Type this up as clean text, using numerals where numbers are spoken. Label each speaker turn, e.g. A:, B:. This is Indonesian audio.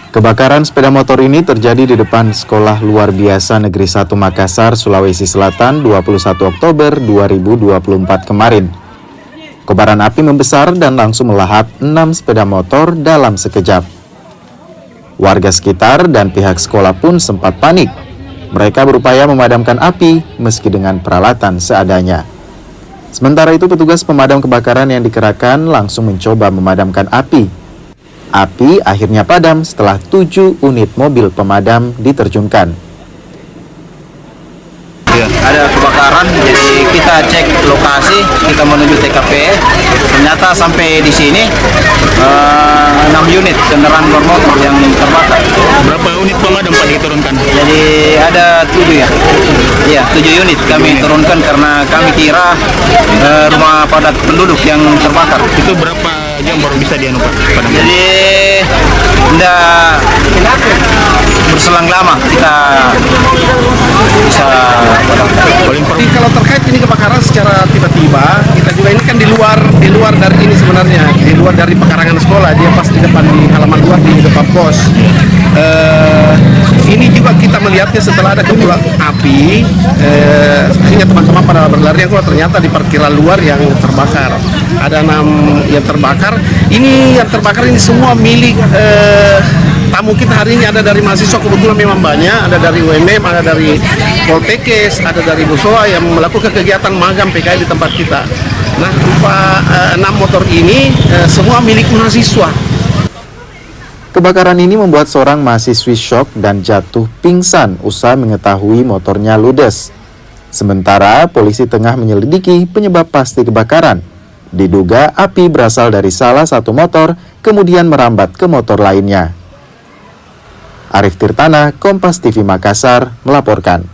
A: Kebakaran sepeda motor ini terjadi di depan Sekolah Luar Biasa Negeri 1 Makassar, Sulawesi Selatan 21 Oktober 2024 kemarin. Kobaran api membesar dan langsung melahap 6 sepeda motor dalam sekejap. Warga sekitar dan pihak sekolah pun sempat panik. Mereka berupaya memadamkan api meski dengan peralatan seadanya. Sementara itu petugas pemadam kebakaran yang dikerahkan langsung mencoba memadamkan api. Api akhirnya padam setelah 7 unit mobil pemadam diterjunkan.
B: Ada kebakaran, jadi kita cek lokasi, kita menuju TKP. Ternyata sampai di sini 6 unit kendaraan bermotor yang terbakar.
C: Berapa unit pemadam Pak diturunkan?
B: Jadi ada 7 ya. Iya, 7 unit kami turunkan karena kami kira rumah padat penduduk yang terbakar.
C: Itu berapa jam baru bisa dianukan?
B: Jadi tidak berselang lama kita bisa.
D: Jadi kalau terkait ini kebakaran secara tiba-tiba, kita juga ini kan di luar dari ini sebenarnya, di luar dari pekarangan sekolah, dia pas di depan di halaman luar di depan pos. Ini juga kita melihatnya setelah ada kepulan api, akhirnya teman-teman pada berlarian keluar, ternyata di parkiran luar yang terbakar. Ada 6 yang terbakar. Ini yang terbakar ini semua milik tamu kita hari ini, ada dari mahasiswa kebetulan memang banyak, ada dari UMM, ada dari Poltekes, ada dari Musoa yang melakukan kegiatan magang PKL di tempat kita. Nah, 6 motor ini semua milik mahasiswa.
A: Kebakaran ini membuat seorang mahasiswi syok dan jatuh pingsan usai mengetahui motornya ludes. Sementara polisi tengah menyelidiki penyebab pasti kebakaran. Diduga api berasal dari salah satu motor, kemudian merambat ke motor lainnya. Arif Tirtana, Kompas TV Makassar, melaporkan.